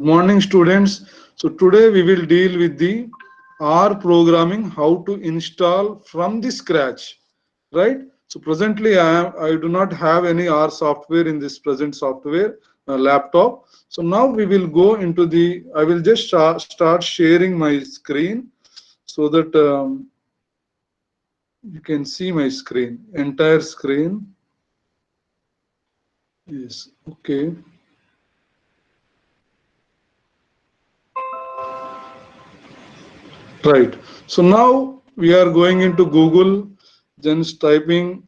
Morning, students. So today we will deal with the R programming, how to install from the scratch, right? So presently I do not have any R software in this present software laptop. So now we will go into the, I will just start sharing my screen so that you can see my screen, entire screen. Yes, okay. Right. So now we are going into Google, just typing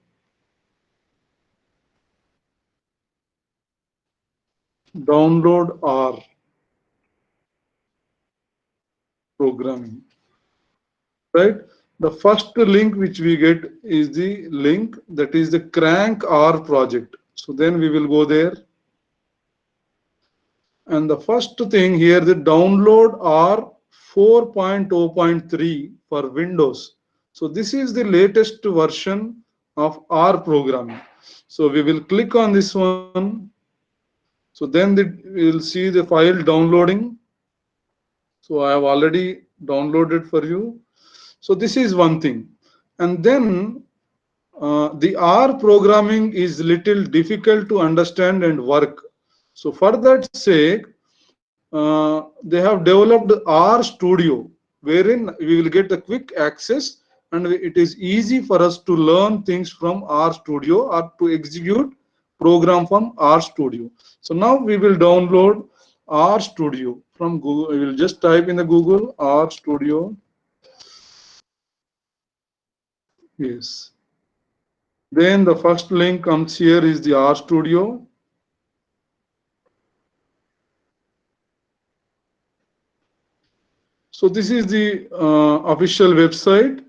download R programming. Right. The first link which we get is the link that is the Crank R project. So then we will go there. And the first thing here, the download R 4.0.3 for Windows. So this is the latest version of R programming. So we will click on this one. So then we will see the file downloading. So I have already downloaded for you. So this is one thing. And then the R programming is little difficult to understand and work. So for that sake, they have developed R Studio, wherein we will get the quick access and it is easy for us to learn things from R Studio or to execute program from R Studio. So now we will download R Studio from Google. We will just type in the Google R Studio. Yes. Then the first link comes here is the R Studio. So this is the official website.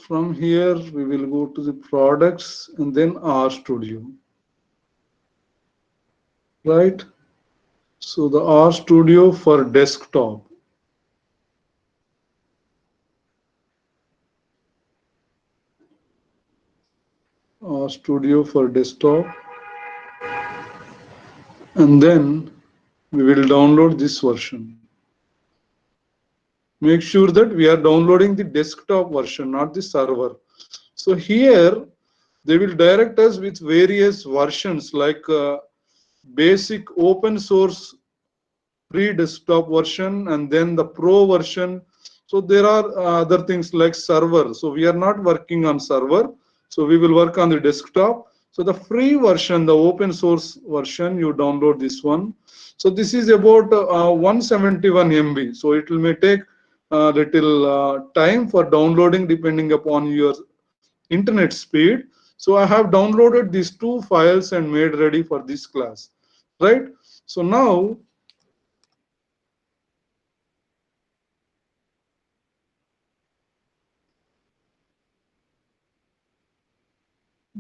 From here, we will go to the products and then R Studio, right? So the R Studio for desktop. R Studio for desktop. And then we will download this version. Make sure that we are downloading the desktop version, not the server. So here, they will direct us with various versions like basic open source free desktop version and then the pro version. So there are other things like server. So we are not working on server. So we will work on the desktop. So the free version, the open source version, you download this one. So this is about 171 MB. So it will may take a little time for downloading depending upon your internet speed. So I have downloaded these two files and made ready for this class, right? So now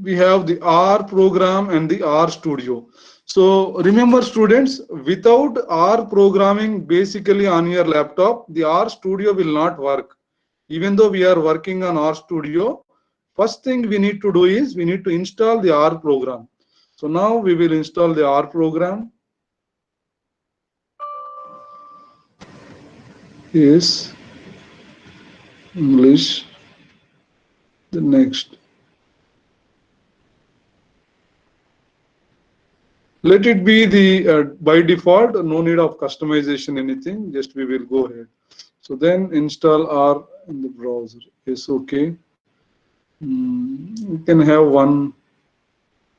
we have the R program and the R Studio. So remember students, without R programming basically on your laptop, the R Studio will not work. Even though we are working on R Studio, first thing we need to do is we need to install the R program. So now we will install the R program. Yes, English, the next. Let it be the by default, no need of customization anything, just we will go ahead. So then install R in the browser. Yes, okay. You can have one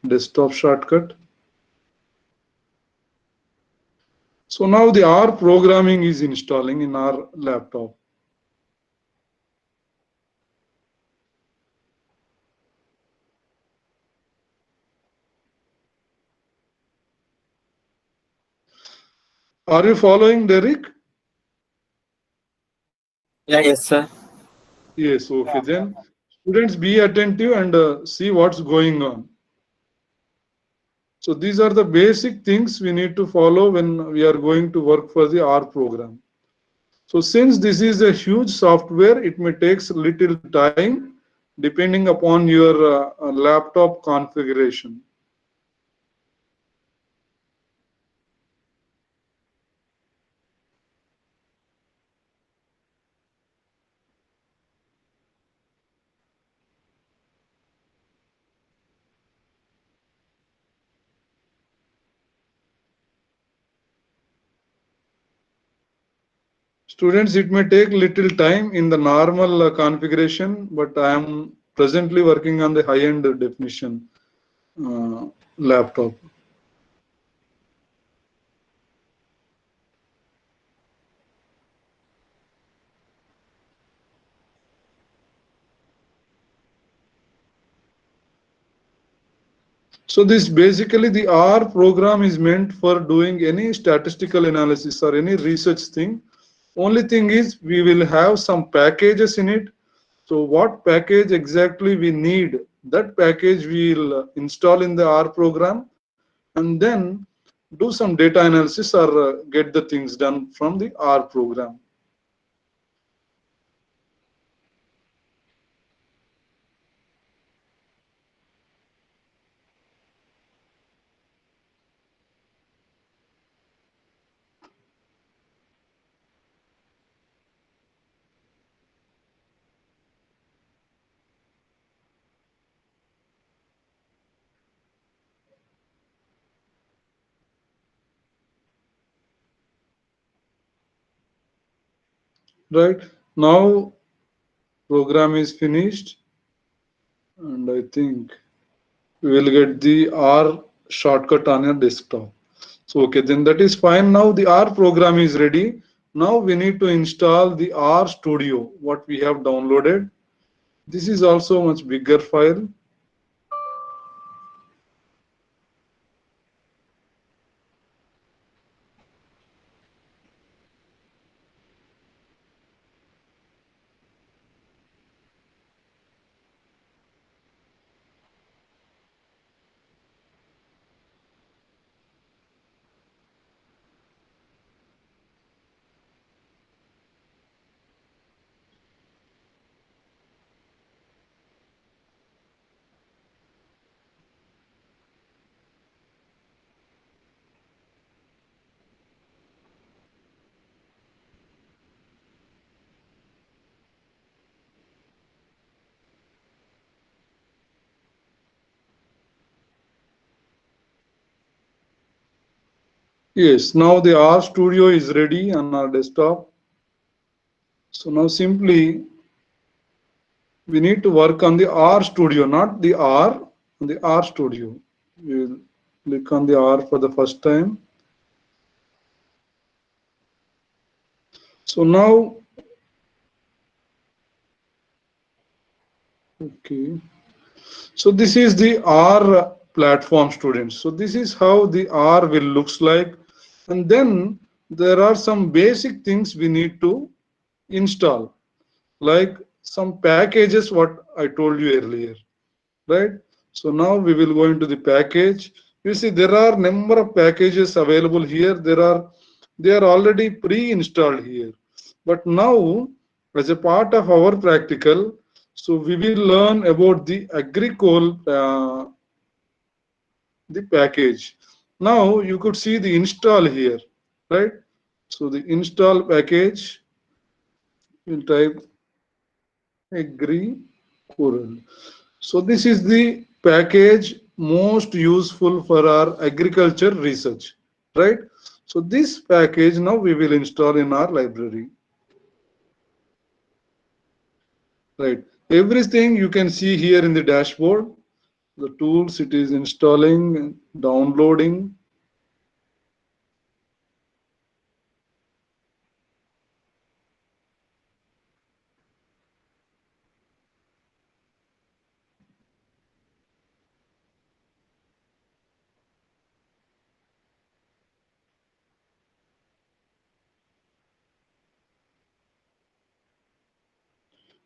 desktop shortcut. So now the R programming is installing in our laptop. Are you following, Derek? Yeah, yes, sir. Yes, okay. Then students be attentive and see what's going on. So these are the basic things we need to follow when we are going to work for the R program. So since this is a huge software, it may take little time depending upon your laptop configuration. Students, it may take little time in the normal configuration, but I am presently working on the high-end definition laptop. So this basically the R program is meant for doing any statistical analysis or any research thing. Only thing is we will have some packages in it. So what package exactly we need, that package we will install in the R program and then do some data analysis or get the things done from the R program. Right now program is finished and I think we will get the R shortcut on your desktop. So okay, then that is fine. Now the R program is ready. Now we need to install the R Studio, what we have downloaded. This is also much bigger file. Yes, now the R Studio is ready on our desktop. So now simply we need to work on the R Studio, not the R, on the R Studio. We will click on the R for the first time. So now, okay. So this is the R platform, students. So this is how the R will looks like. And then there are some basic things we need to install, like some packages, what I told you earlier, right? So now we will go into the package. You see there are number of packages available here. They are already pre-installed here. But now as a part of our practical, so we will learn about the Agricole the package. Now you could see the install here, right? So the install package, we'll type Agricole. So this is the package most useful for our agriculture research, right? So this package now we will install in our library, right? Everything you can see here in the dashboard, the tools it is installing, downloading.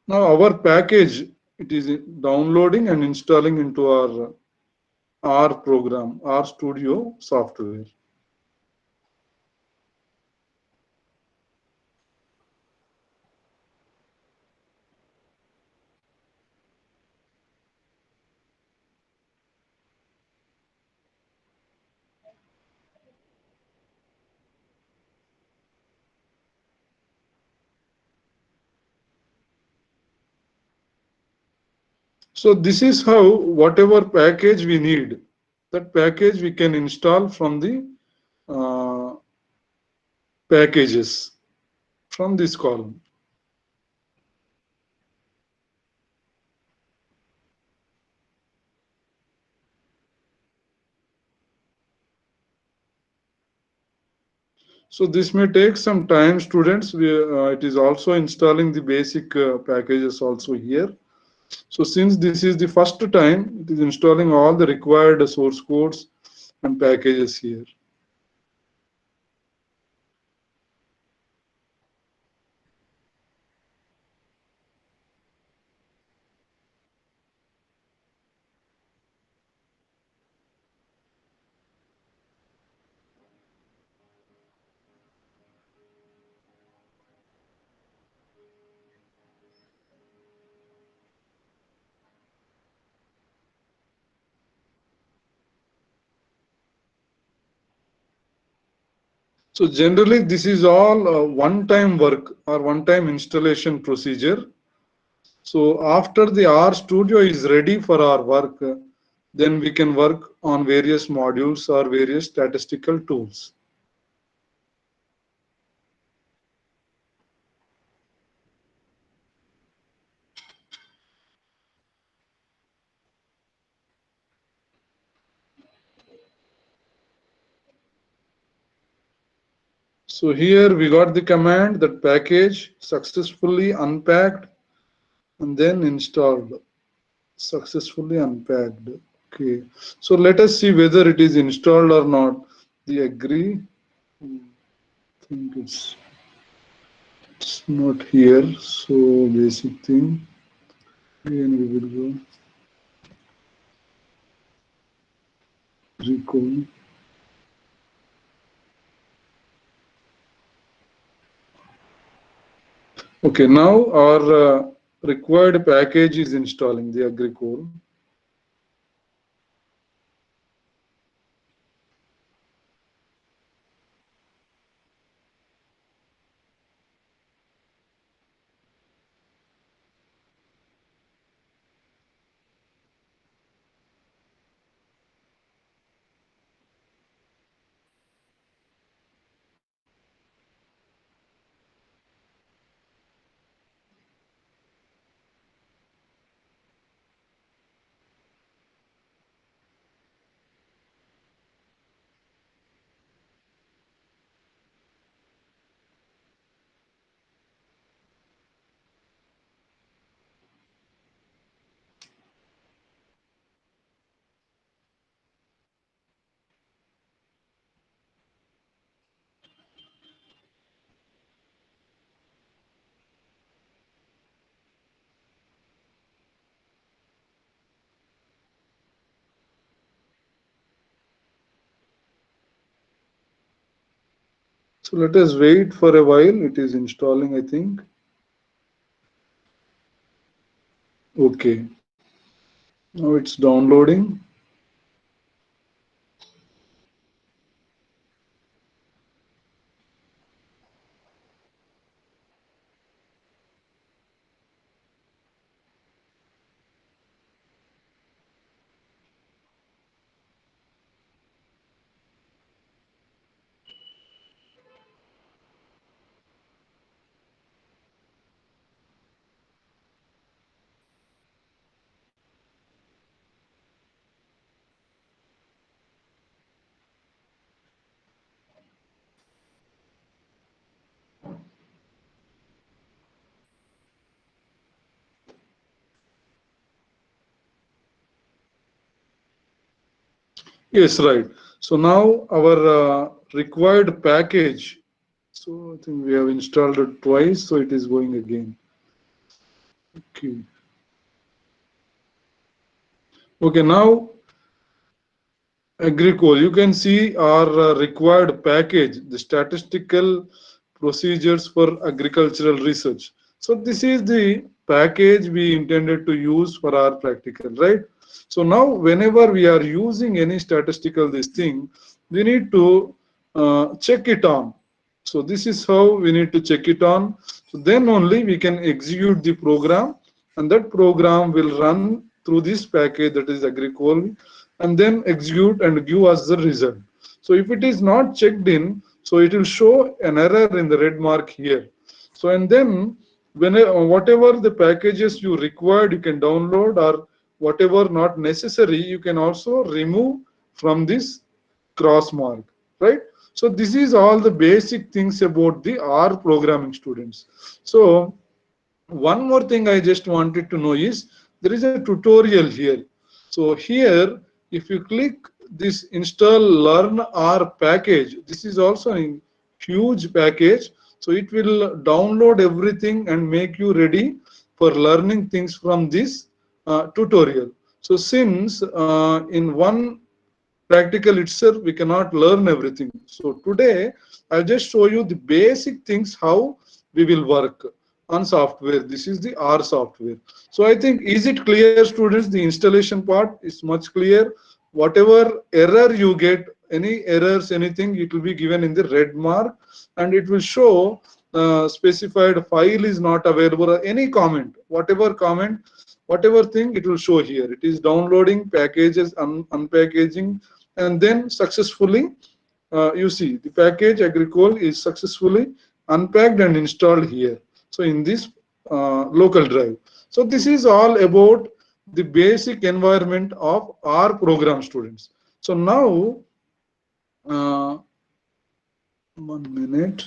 Now our package, it is downloading and installing into our R program, R Studio software. So this is how whatever package we need, that package we can install from the uh, packages from this column. So this may take some time, students. It is also installing the basic packages also here. So since this is the first time, it is installing all the required source codes and packages here. So generally, this is all one-time work or one-time installation procedure. So after the R Studio is ready for our work, then we can work on various modules or various statistical tools. So here we got the command that package successfully unpacked and then installed. Successfully unpacked. Okay. So let us see whether it is installed or not. The agree. I think it's not here. So basic thing. Again we will go recall. Okay. Now our required package is installing the agricole. So let us wait for a while. It is installing, I think. Okay. Now it's downloading. Yes, right. So now our required package. So I think we have installed it twice, so it is going again. Okay. Okay, now Agricole, you can see our required package, the statistical procedures for agricultural research. So this is the package we intended to use for our practical, right? So now whenever we are using any statistical this thing, we need to check it on. So this is how we need to check it on. So then only we can execute the program, and that program will run through this package, that is Agricole, and then execute and give us the result. So if it is not checked in, so it will show an error in the red mark here. So and then whatever the packages you required, you can download, or whatever not necessary, you can also remove from this cross mark, right? So this is all the basic things about the R programming, students. So one more thing I just wanted to know is there is a tutorial here. So here, if you click this install learn R package, this is also a huge package. So it will download everything and make you ready for learning things from this tutorial. So since in one practical itself we cannot learn everything, so today I'll just show you the basic things how we will work on software. This is the R software. So I think, is it clear, students? The installation part is much clear. Whatever error you get, any errors, anything, it will be given in the red mark, and it will show specified file is not available, or any comment, whatever comment, whatever thing, it will show here. It is downloading packages, unpackaging, and then successfully you see the package Agricole is successfully unpacked and installed here. So in this local drive. So this is all about the basic environment of our program, students. So now 1 minute.